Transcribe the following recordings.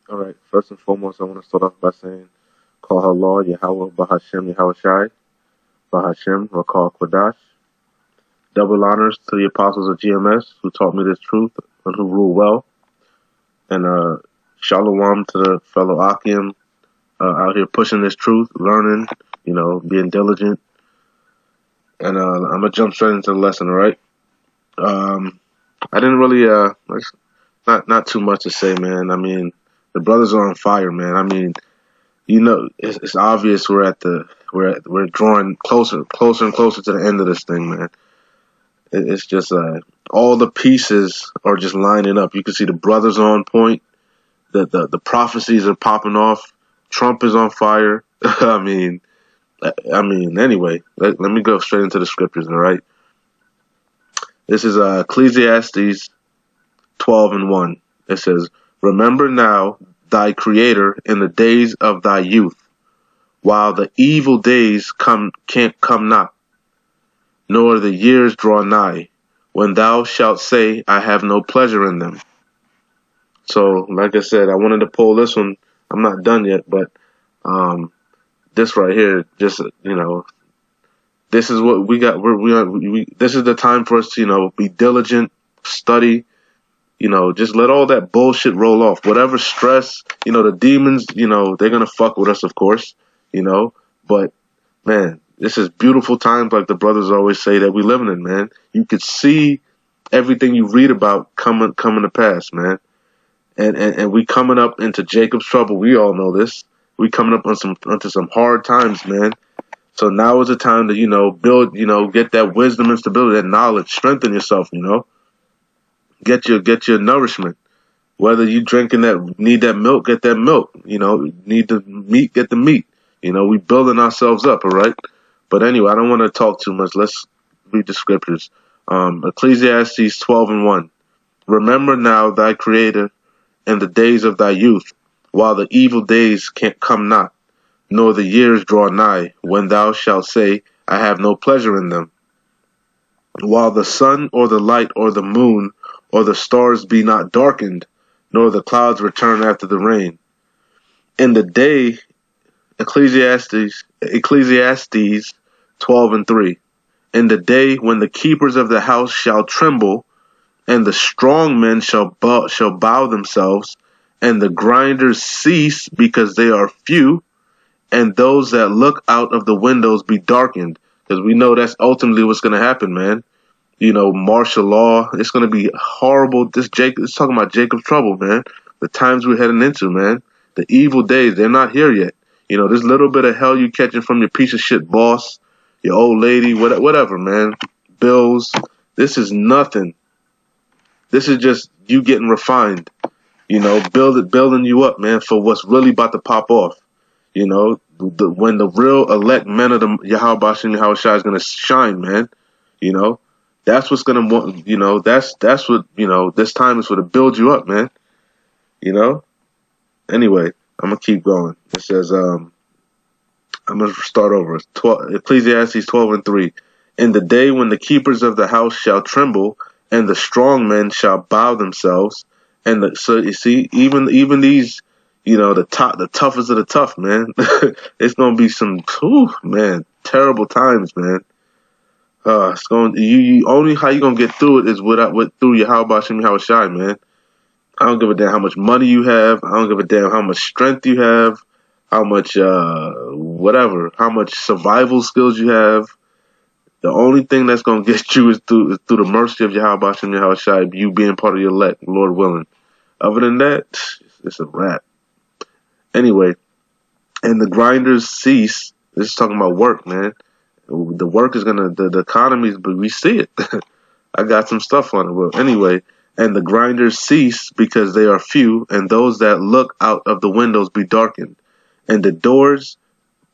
All right. First and foremost, I want to start off by saying, Call Allah, Yahweh, Bahashem, Yahushai, Bahashem, Rakal Kwadash. Double honors to the apostles of GMS who taught me this truth and who rule well. And shalom to the fellow Akim out here pushing this truth, learning, being diligent. And I'm going to jump straight into the lesson, all right? I didn't really, not too much to say, man. I mean, the brothers are on fire, man. I mean, it's obvious we're drawing closer and closer to the end of this thing, man. It's just all the pieces are just lining up. You can see the brothers are on point. The prophecies are popping off. Trump is on fire. Anyway, let me go straight into the scriptures. All right, this is Ecclesiastes 12:1. It says, "Remember now thy Creator in the days of thy youth, while the evil days can't come not, nor the years draw nigh, when thou shalt say, I have no pleasure in them." So, like I said, I wanted to pull this one. I'm not done yet, but this right here, just this is what we got. This is the time for us to be diligent, study. Just let all that bullshit roll off. Whatever stress, the demons, they're gonna fuck with us, of course. But man, this is beautiful times, like the brothers always say that we living in, man. You could see everything you read about coming to pass, man. And we coming up into Jacob's trouble. We all know this. We coming up onto some hard times, man. So now is the time to build, get that wisdom and stability, that knowledge, strengthen yourself, get your nourishment. Whether you need that milk, get that milk. Need the meat, get the meat. We building ourselves up, all right. But anyway, I don't want to talk too much. Let's read the scriptures. Ecclesiastes 12:1. Remember now thy Creator in the days of thy youth, while the evil days can't come not, nor the years draw nigh, when thou shalt say, I have no pleasure in them. While the sun or the light or the moon or the stars be not darkened, nor the clouds return after the rain. In the day, Ecclesiastes 12:3. In the day when the keepers of the house shall tremble, and the strong men shall bow themselves, and the grinders cease because they are few, and those that look out of the windows be darkened. Because we know that's ultimately what's going to happen, man. Martial law, it's going to be horrible. It's talking about Jacob's trouble, man. The times we're heading into, man. The evil days, they're not here yet. This little bit of hell you catching from your piece of shit boss, your old lady, whatever, man. Bills. This is nothing. This is just you getting refined, building you up, man, for what's really about to pop off. When the real elect men of the Yahweh Bashem Yahushua is going to shine, man. That's what's going to, that's what, this time is for to build you up, man. Anyway, I'm going to keep going. It says, I'm going to start over. Ecclesiastes 12:3. In the day when the keepers of the house shall tremble, and the strong men shall bow themselves, so you see, even these, the toughest of the tough, man. It's gonna be some, man, terrible times, man. It's going. You only how you gonna get through it is through your how about Shai, man. I don't give a damn how much money you have. I don't give a damn how much strength you have, how much how much survival skills you have. The only thing that's going to get you is through the mercy of Yahweh Bashem Yahushai, you being part of your elect, Lord willing. Other than that, it's a wrap. Anyway, and the grinders cease. This is talking about work, man. The work is the economy, but we see it. I got some stuff on it. But anyway, and the grinders cease because they are few, and those that look out of the windows be darkened. And the doors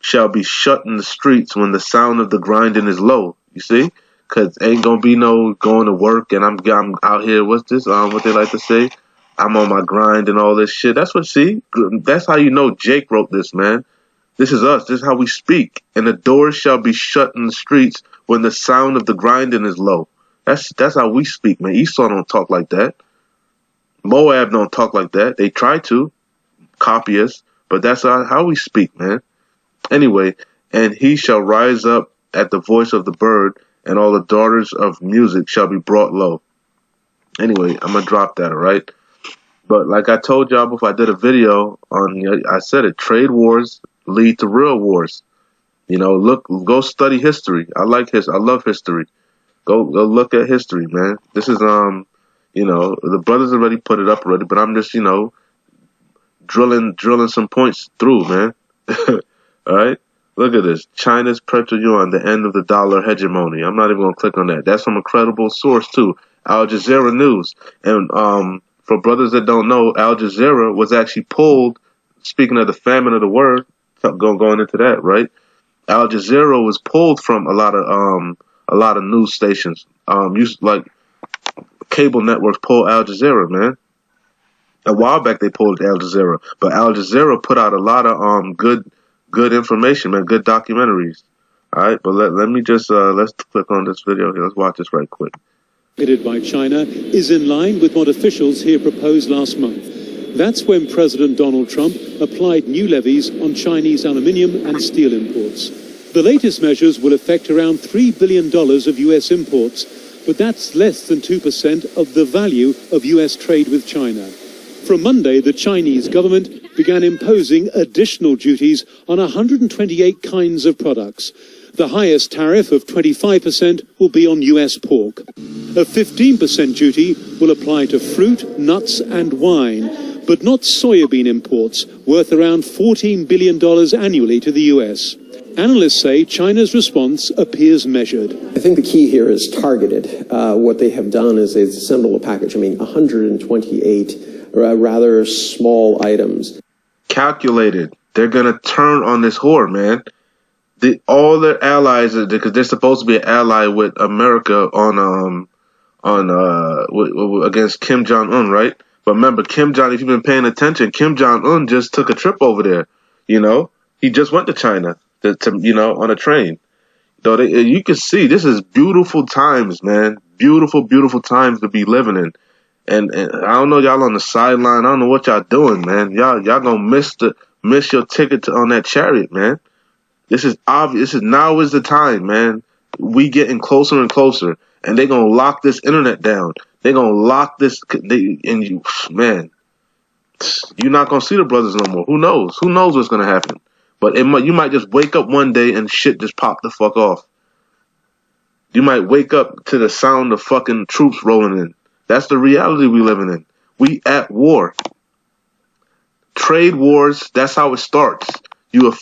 shall be shut in the streets when the sound of the grinding is low. You see? Because ain't going to be no going to work and I'm out here, what's this? What they like to say? I'm on my grind and all this shit. That's how you know Jake wrote this, man. This is us. This is how we speak. And the doors shall be shut in the streets when the sound of the grinding is low. That's how we speak, man. Esau don't talk like that. Moab don't talk like that. They try to. copy us, but that's how we speak, man. Anyway, and he shall rise up at the voice of the bird, and all the daughters of music shall be brought low. Anyway, I'm going to drop that, all right? But like I told y'all before, I did a video on, I said it, trade wars lead to real wars. You know, go study history. I love history. Go look at history, man. This is, you know, the brothers already put it up already, but I'm just, you know, drilling some points through, man. All right? Look at this. China's petro-yuan, the end of the dollar hegemony. I'm not even going to click on that. That's from a credible source, too. Al Jazeera News. And for brothers that don't know, Al Jazeera was actually pulled, speaking of the famine of the word, going into that, right? Al Jazeera was pulled from a lot of news stations. Like cable networks pull Al Jazeera, man. A while back they pulled Al Jazeera, but Al Jazeera put out a lot of good information, man, good documentaries. All right, but let me just let's click on this video here. Let's watch this right quick. By China is in line with what officials here proposed last month. That's when President Donald Trump applied new levies on Chinese aluminium and steel imports. The latest measures will affect around $3 billion of U.S. imports, but that's less than 2% of the value of U.S. trade with China. From Monday, the Chinese government began imposing additional duties on 128 kinds of products. The highest tariff of 25% will be on U.S. pork. A 15% duty will apply to fruit, nuts and wine, but not soybean imports, worth around $14 billion annually to the U.S. Analysts say China's response appears measured. I think the key here is targeted. What they have done is they've assembled a package. 128 rather small items. Calculated. They're going to turn on this whore, man. All their allies, because they're supposed to be an ally with America against Kim Jong-un, right? But remember, if you've been paying attention, Kim Jong-un just took a trip over there. You know, he just went to China on a train. So you can see this is beautiful times, man. Beautiful, beautiful times to be living in. And I don't know, y'all on the sideline. I don't know what y'all doing, man. Y'all gonna miss your ticket on that chariot, man. This is obvious. Now is the time, man. We getting closer and closer, and they gonna lock this internet down. They gonna lock this. Man, you're not gonna see the brothers no more. Who knows? Who knows what's gonna happen? But you might just wake up one day and shit just pop the fuck off. You might wake up to the sound of fucking troops rolling in. That's the reality we living in. We at war. Trade wars. That's how it starts. You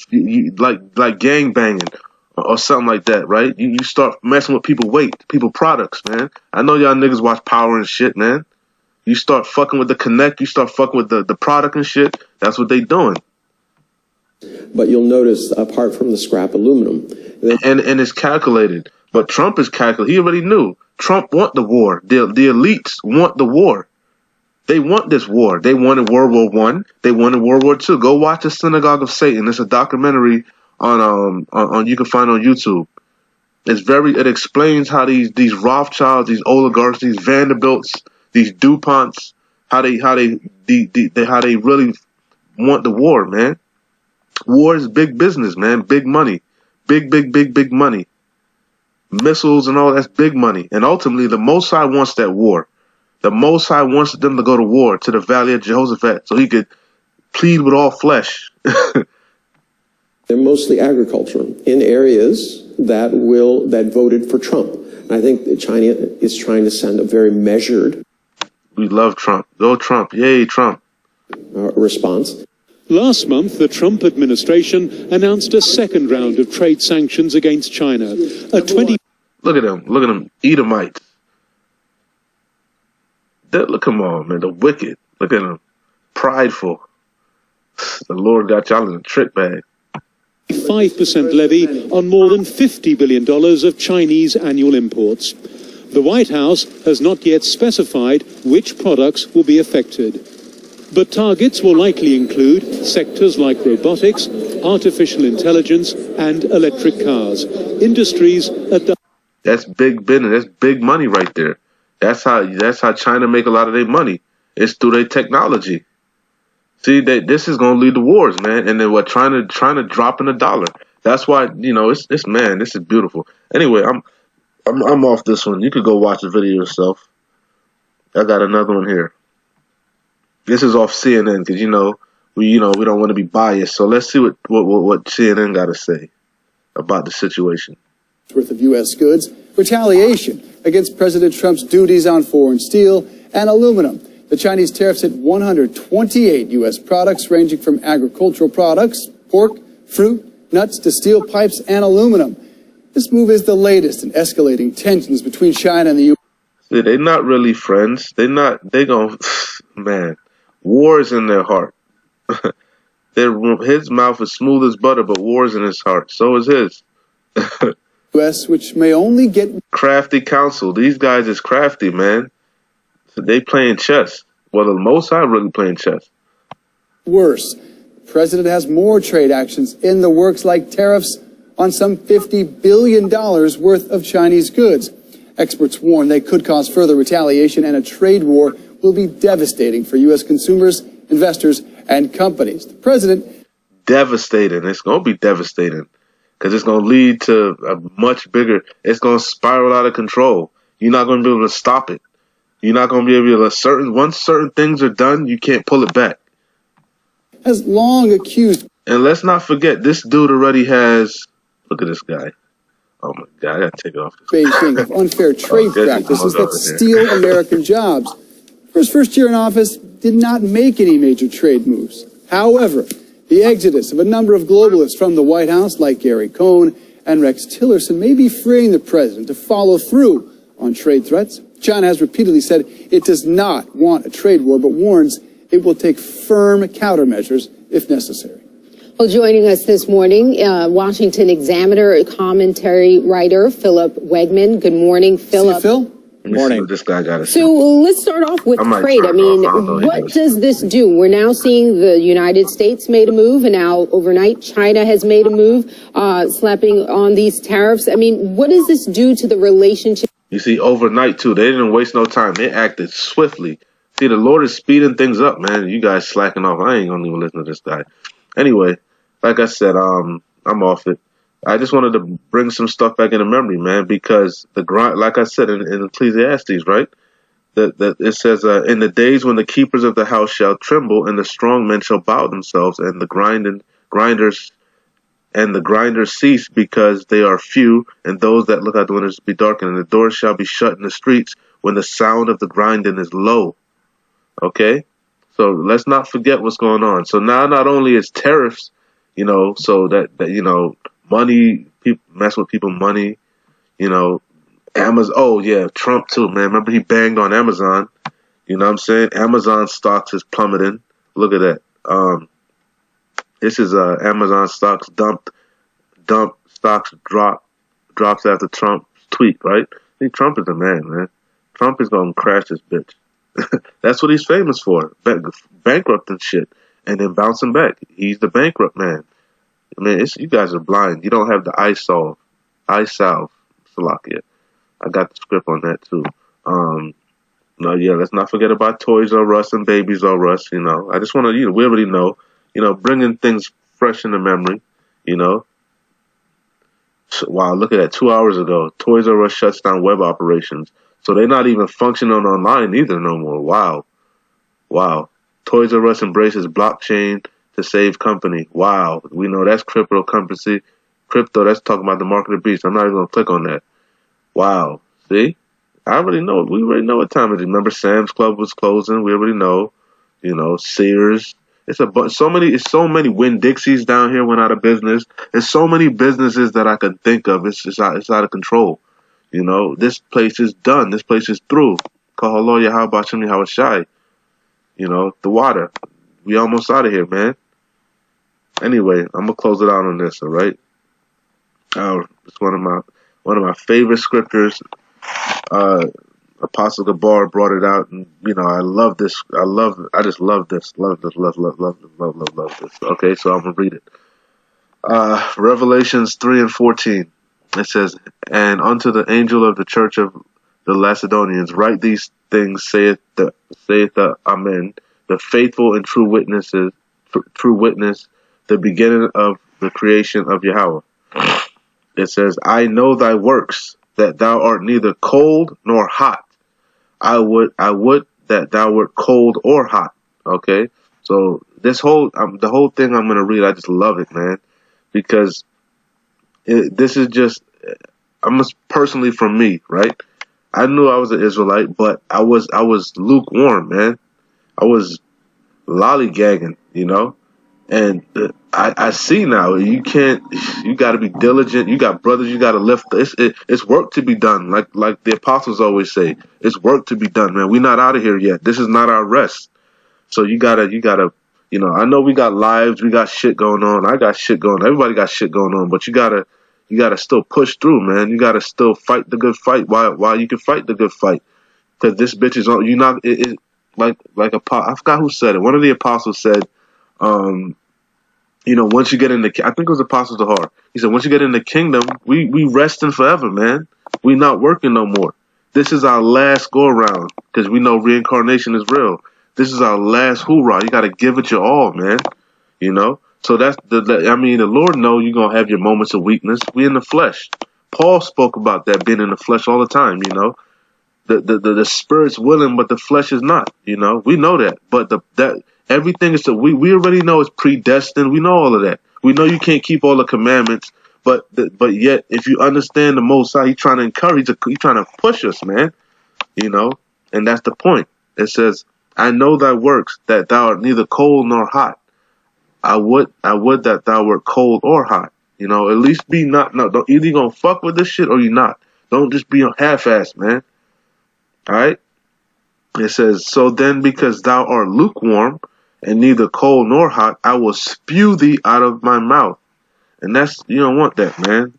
like gang banging or something like that, right? You start messing with people products, man. I know y'all niggas watch Power and shit, man. You start fucking with the connect, you start fucking with the product and shit. That's what they doing. But you'll notice, apart from the scrap aluminum, and it's calculated. But Trump is calculated. He already knew. Trump want the war. The elites want the war. They want this war. They wanted World War I. They wanted World War II. Go watch the Synagogue of Satan. It's a documentary on you can find on YouTube. It explains how these Rothschilds, these oligarchs, these Vanderbilts, these DuPonts, how they really want the war, man. War is big business, man. Big money. Big money. Missiles and all that's big money. And ultimately the Most High wants that war. The Most High wants them to go to war, to the Valley of Jehoshaphat, so he could plead with all flesh. They're mostly agricultural in areas that voted for Trump. And I think that China is trying to send a very measured. We love Trump. Go Trump. Yay, Trump. Response. Last month, the Trump administration announced a second round of trade sanctions against China. Look at them, Edomites. Look at them all, man. The wicked. Look at them. Prideful. The Lord got y'all in a trick bag. 5% levy on more than $50 billion of Chinese annual imports. The White House has not yet specified which products will be affected. But targets will likely include sectors like robotics, artificial intelligence, and electric cars. Industries at the... That's big business. That's big money right there. That's how China make a lot of their money. It's through their technology. See, this is gonna lead to wars, man. And then what? Trying to drop in the dollar. That's why it's man. This is beautiful. Anyway, I'm off this one. You could go watch the video yourself. I got another one here. This is off CNN because we don't want to be biased. So let's see what CNN got to say about the situation. Worth of U.S. goods, retaliation against President Trump's duties on foreign steel and aluminum. The Chinese tariffs hit 128 U.S. products ranging from agricultural products, pork, fruit, nuts to steel pipes and aluminum. This move is the latest in escalating tensions between China and the U.S. See, they're not really friends. Man, war is in their heart. His mouth is smooth as butter, but war is in his heart. So is his. U.S., which may only get crafty counsel. These guys is crafty, man. So they playing chess. Well, the Mossad really playing chess. worse. The president has more trade actions in the works, like tariffs on some $50 billion worth of Chinese goods. Experts warn they could cause further retaliation, and a trade war will be devastating for U.S. consumers, investors, and companies. The president... Devastating. It's going to be devastating because it's going to lead to a much bigger... It's going to spiral out of control. You're not going to be able to stop it. You're not going to be able to... Once certain things are done, you can't pull it back. Has long accused... And let's not forget, this dude already has... Look at this guy. Oh, my God. I got to take it off. Beijing of unfair trade practices that steal American jobs. For his first year in office, did not make any major trade moves. However, the exodus of a number of globalists from the White House, like Gary Cohn and Rex Tillerson, may be freeing the president to follow through on trade threats. China has repeatedly said it does not want a trade war, but warns it will take firm countermeasures if necessary. Well, joining us this morning, Washington Examiner commentary writer Philip Wegman. Good morning, Philip. Phil? Good morning. This guy got us. So let's start off with trade. I mean, what does this do? We're now seeing the United States made a move, and now overnight China has made a move, slapping on these tariffs. I mean, what does this do to the relationship? You see, overnight, too, they didn't waste no time. They acted swiftly. See, the Lord is speeding things up, man. You guys slacking off. I ain't going to even listen to this guy. Anyway, like I said, I'm off it. I just wanted to bring some stuff back into memory, man, because the grind, like I said in Ecclesiastes, right? That it says, in the days when the keepers of the house shall tremble, and the strong men shall bow themselves, and the grinders cease because they are few, and those that look out the windows be darkened, and the doors shall be shut in the streets when the sound of the grinding is low. Okay? So let's not forget what's going on. So now not only is tariffs, so that money, people mess with people money, Amazon. Oh yeah, Trump too, man. Remember he banged on Amazon. You know what I'm saying? Amazon stocks is plummeting. Look at that. This is Amazon stocks dump stocks drops after Trump's tweet, right? I think Trump is a man. Trump is gonna crash this bitch. That's what he's famous for. Bankrupting shit and then bouncing back. He's the bankrupt man. I mean, you guys are blind. You don't have the eye salve, Salakia. I got the script on that too. Let's not forget about Toys R Us and Babies R Us. I just want to, we already know, bringing things fresh into memory. Wow, look at that. 2 hours ago, Toys R Us shuts down web operations, so they're not even functioning online either no more. Wow. Toys R Us embraces blockchain to save company. Wow. We know that's cryptocurrency. Crypto, that's talking about the market of the beast. I'm not even going to click on that. Wow. See? I already know. We already know what time it is. Remember Sam's Club was closing. We already know. Sears. It's so many Winn-Dixies down here went out of business. There's so many businesses that I could think of. It's out of control. This place is done. This place is through. Kahalo Yahweh Shem Yahweh Shai. The water. We almost out of here, man. Anyway, I'm gonna close it out on this, all right? It's one of my favorite scriptures. Apostle Gabar brought it out, and I love this. I just love this. Love this. Okay, so I'm gonna read it. Revelations 3:14. It says, "And unto the angel of the church of the Lacedaemonians write these things, saith the Amen, the faithful and true witnesses true witness, the beginning of the creation of Yahweh. It says, I know thy works, that thou art neither cold nor hot. I would that thou wert cold or hot. Okay, so this whole the whole thing I'm gonna read, I just love it, man, because this is just personally from me, right? I knew I was an Israelite, but I was lukewarm, man. I was lollygagging, you know. And I see now you got to be diligent. You got brothers you got to lift. It's work to be done. Like the apostles always say, it's work to be done, man. We're not out of here yet. This is not our rest. So you gotta, you know, I know we got lives, we got shit going on. I got shit going on. Everybody got shit going on, but you gotta still push through, man. You gotta still fight the good fight while you can fight the good fight. Cause this bitch is on, you not, like I forgot who said it. One of the apostles said, you know, once you get in the, I think it was Apostle Dahar. He said, once you get in the kingdom, we resting forever, man. We not working no more. This is our last go around because we know reincarnation is real. This is our last hoorah. You got to give it your all, man. You know? So that's the Lord know you're going to have your moments of weakness. We in the flesh. Paul spoke about that, being in the flesh all the time, you know? The spirit's willing, but the flesh is not, you know? We know that. But that everything is, we already know it's predestined. We know all of that. We know you can't keep all the commandments, but yet, if you understand the Most High, he's trying to encourage, he's trying to push us, man. You know? And that's the point. It says, I know thy works, that thou art neither cold nor hot. I would that thou wert cold or hot. You know, at least be not, no, don't, either you gonna fuck with this shit or you not. Don't just be half-assed, man. Alright? It says, so then because thou art lukewarm, and neither cold nor hot, I will spew thee out of my mouth. And that's, you don't want that, man.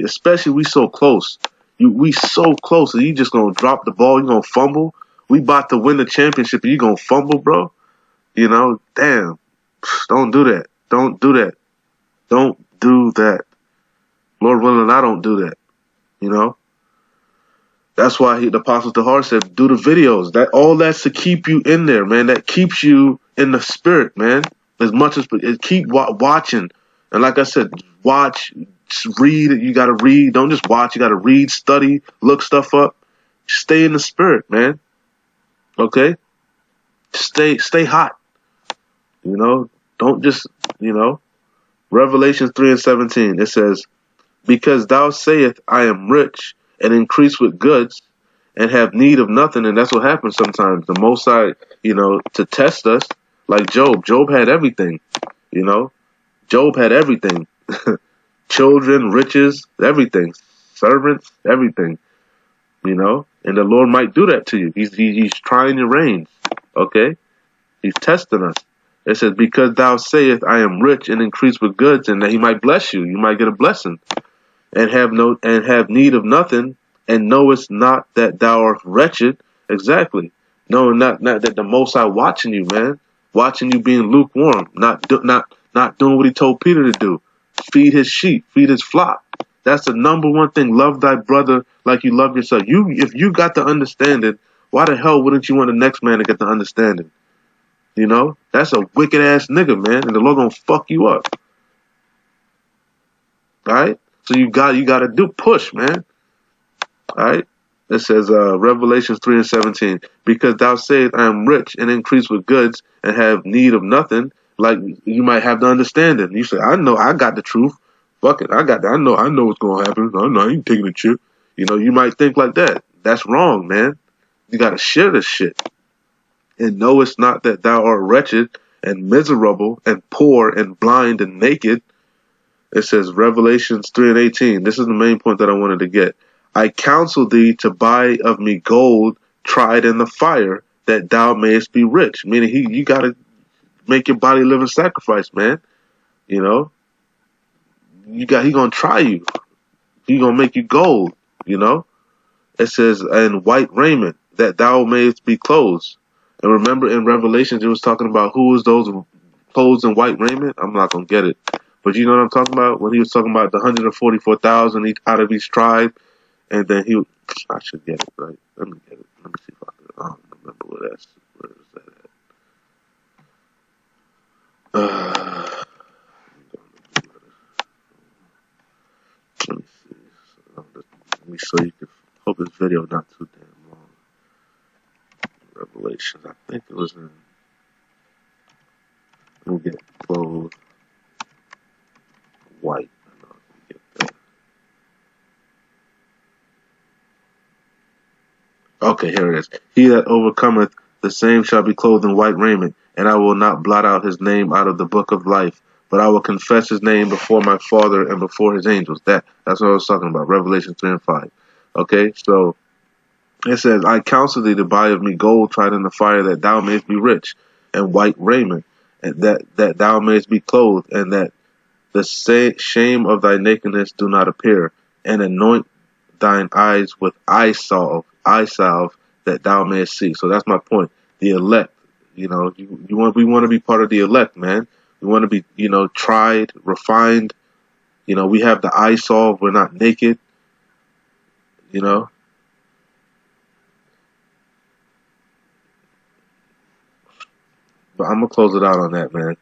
Especially we so close. We so close, and you just gonna drop the ball, you gonna fumble. We about to win the championship and you gonna fumble, bro? You know, damn. Don't do that. Don't do that. Don't do that. Lord willing, I don't do that. You know? That's why the Apostle Dahar said, do the videos. All that's to keep you in there, man. That keeps you in the spirit, man. As much as keep watching. And like I said, watch, read. You gotta read. Don't just watch. You gotta read, study, look stuff up. Stay in the spirit, man. Okay? Stay hot. You know? Don't just, you know. Revelation 3:17, it says, because thou sayest, I am rich and increase with goods and have need of nothing. And that's what happens sometimes. The Most High, you know, to test us, like Job. Job had everything, you know. Job had everything. Children, riches, everything. Servants, everything, you know. And the Lord might do that to you. He's trying your reins, okay? He's testing us. It says, because thou sayest, I am rich and increase with goods, and that he might bless you. You might get a blessing. And have need of nothing, and knowest not that thou art wretched. Exactly. Knowing not that the Most High watching you, man. Watching you being lukewarm. Not doing what he told Peter to do. Feed his sheep. Feed his flock. That's the number one thing. Love thy brother like you love yourself. If you got the understanding, why the hell wouldn't you want the next man to get the understanding? You know? That's a wicked ass nigga, man. And the Lord gonna fuck you up. Alright? So you gotta do push, man. Alright? It says Revelations 3:17. Because thou sayest, I am rich and increase with goods and have need of nothing. Like you might have the understanding. You say, I know, I got the truth. Fuck it, I got that. I know what's gonna happen. I ain't taking the chip. You know, you might think like that. That's wrong, man. You gotta share this shit. And knowest not that thou art wretched and miserable and poor and blind and naked. It says Revelations 3:18. This is the main point that I wanted to get. I counsel thee to buy of me gold tried in the fire, that thou mayest be rich. Meaning you gotta make your body living sacrifice, man. You know? He gonna try you. He gonna make you gold, you know? It says, and white raiment, that thou mayest be clothed. And remember in Revelations it was talking about who was those clothed in white raiment? I'm not gonna get it. But you know what I'm talking about? When he was talking about the 144,000 out of each tribe, and then I should get it, right? Let me get it. Let me see if I can remember where is that at. video not too damn long. Revelations. I think it was in. Let me get clothed white. I know, let me get that. Okay, here it is. He that overcometh, the same shall be clothed in white raiment, and I will not blot out his name out of the book of life, but I will confess his name before my Father and before his angels. That's what I was talking about, Revelation 3 and 5. Okay, so it says, I counsel thee to buy of me gold tried in the fire, that thou mayest be rich, and white raiment, and that thou mayest be clothed, and that the shame of thy nakedness do not appear, and anoint thine eyes with eye salve, that thou mayest see. So that's my point. The elect, we want to be part of the elect, man. We want to be, tried, refined. We have the eye salve. We're not naked. But I'm gonna close it out on that, man.